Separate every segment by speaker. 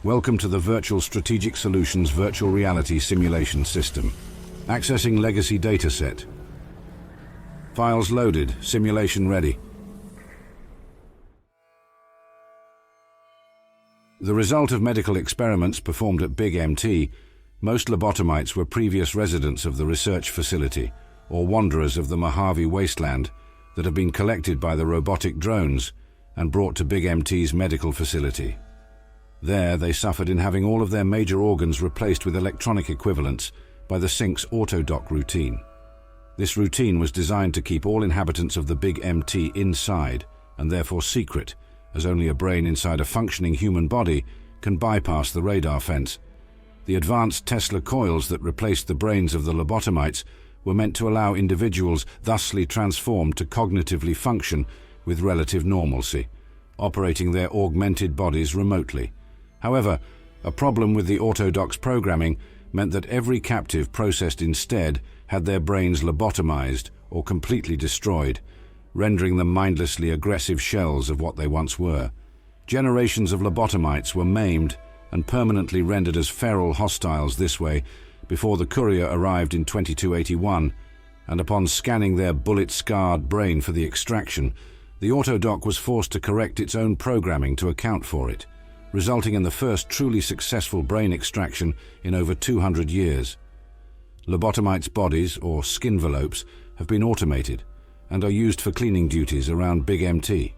Speaker 1: Welcome to the Virtual Strategic Solutions Virtual Reality Simulation System. Accessing Legacy Dataset. Files loaded. Simulation ready. The result of medical experiments performed at Big MT, most lobotomites were previous residents of the research facility, or wanderers of the Mojave wasteland that have been collected by the robotic drones and brought to Big MT's medical facility. There, they suffered in having all of their major organs replaced with electronic equivalents by the Sync's auto-dock routine. This routine was designed to keep all inhabitants of the Big MT inside, and therefore secret, as only a brain inside a functioning human body can bypass the radar fence. The advanced Tesla coils that replaced the brains of the lobotomites were meant to allow individuals thusly transformed to cognitively function with relative normalcy, operating their augmented bodies remotely. However, a problem with the autodoc's programming meant that every captive processed instead had their brains lobotomized or completely destroyed, rendering them mindlessly aggressive shells of what they once were. Generations of lobotomites were maimed and permanently rendered as feral hostiles this way before the courier arrived in 2281, and upon scanning their bullet-scarred brain for the extraction, the autodoc was forced to correct its own programming to account for it, resulting in the first truly successful brain extraction in over 200 years. Lobotomites' bodies, or skinvelopes, have been automated and are used for cleaning duties around Big MT.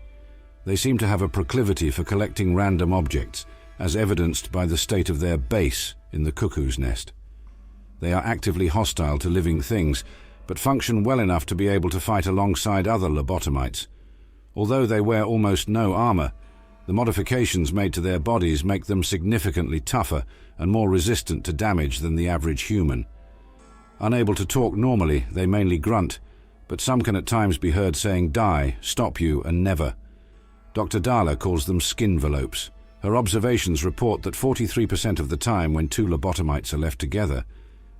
Speaker 1: They seem to have a proclivity for collecting random objects, as evidenced by the state of their base in the cuckoo's nest. They are actively hostile to living things, but function well enough to be able to fight alongside other lobotomites. Although they wear almost no armor, the modifications made to their bodies make them significantly tougher and more resistant to damage than the average human. Unable to talk normally, they mainly grunt, but some can at times be heard saying "die," "stop you," and "never." Dr. Dahler calls them skinvelopes. Her observations report that 43% of the time when two lobotomites are left together,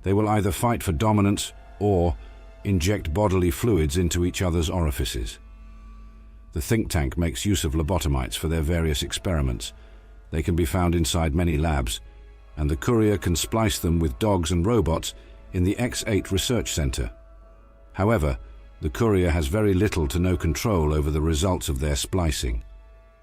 Speaker 1: they will either fight for dominance or inject bodily fluids into each other's orifices. The think tank makes use of lobotomites for their various experiments. They can be found inside many labs, and the courier can splice them with dogs and robots in the X8 Research Center. However, the courier has very little to no control over the results of their splicing.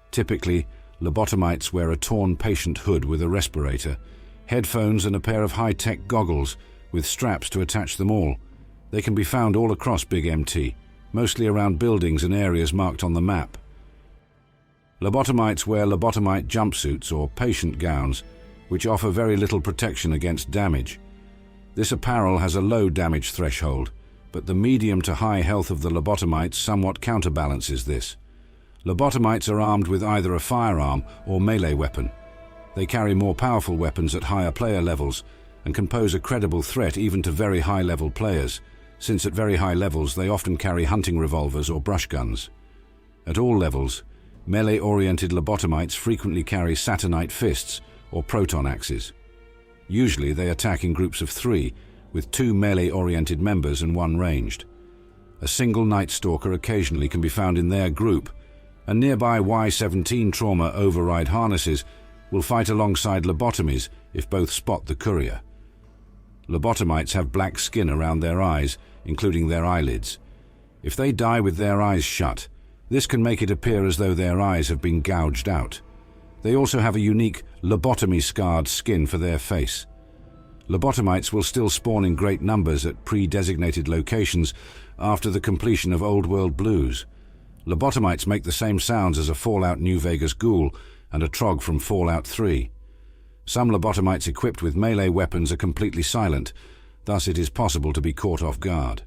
Speaker 1: Typically, lobotomites wear a torn patient hood with a respirator, headphones and a pair of high-tech goggles with straps to attach them all. They can be found all across Big MT, mostly around buildings and areas marked on the map. Lobotomites wear lobotomite jumpsuits or patient gowns, which offer very little protection against damage. This apparel has a low damage threshold, but the medium to high health of the lobotomites somewhat counterbalances this. Lobotomites are armed with either a firearm or melee weapon. They carry more powerful weapons at higher player levels and can pose a credible threat even to very high-level players, since at very high levels they often carry hunting revolvers or brush guns. At all levels, melee-oriented lobotomites frequently carry saturnite fists or proton axes. Usually they attack in groups of 3, with 2 melee-oriented members and 1 ranged. A single Night Stalker occasionally can be found in their group, and nearby Y-17 trauma override harnesses will fight alongside lobotomies if both spot the courier. Lobotomites have black skin around their eyes, including their eyelids. If they die with their eyes shut, this can make it appear as though their eyes have been gouged out. They also have a unique lobotomy-scarred skin for their face. Lobotomites will still spawn in great numbers at pre-designated locations after the completion of Old World Blues. Lobotomites make the same sounds as a Fallout New Vegas ghoul and a Trog from Fallout 3. Some lobotomites equipped with melee weapons are completely silent, thus it is possible to be caught off guard.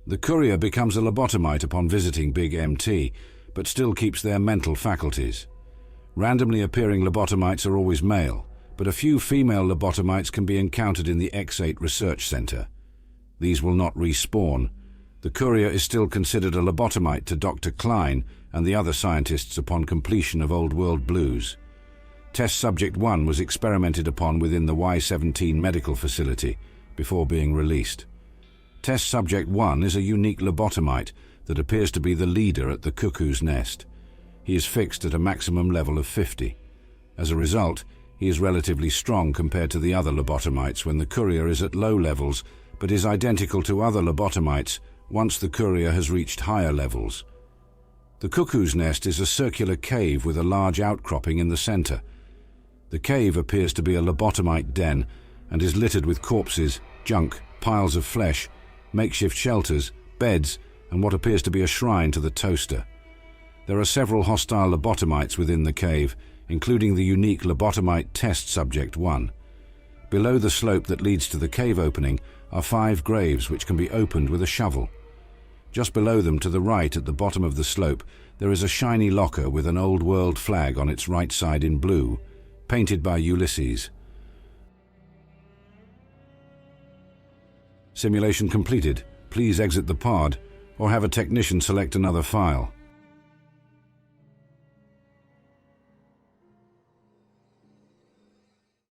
Speaker 1: The courier becomes a lobotomite upon visiting Big MT, but still keeps their mental faculties. Randomly appearing lobotomites are always male, but a few female lobotomites can be encountered in the X8 Research Center. These will not respawn. The courier is still considered a lobotomite to Dr. Klein and the other scientists upon completion of Old World Blues. Test Subject 1 was experimented upon within the Y-17 medical facility before being released. Test Subject 1 is a unique lobotomite that appears to be the leader at the Cuckoo's nest. He is fixed at a maximum level of 50. As a result, He is relatively strong compared to the other lobotomites when the courier is at low levels, but is identical to other lobotomites once the courier has reached higher levels. The cuckoo's nest is a circular cave with a large outcropping in the center. The cave appears to be a lobotomite den and is littered with corpses, junk, piles of flesh, makeshift shelters, beds, and what appears to be a shrine to the toaster. There are several hostile lobotomites within the cave, including the unique lobotomite test subject 1. Below the slope that leads to the cave opening are 5 graves which can be opened with a shovel. Just below them to the right at the bottom of the slope, there is a shiny locker with an old world flag on its right side in blue, painted by Ulysses. Simulation completed. Please exit the pod or have a technician select another file.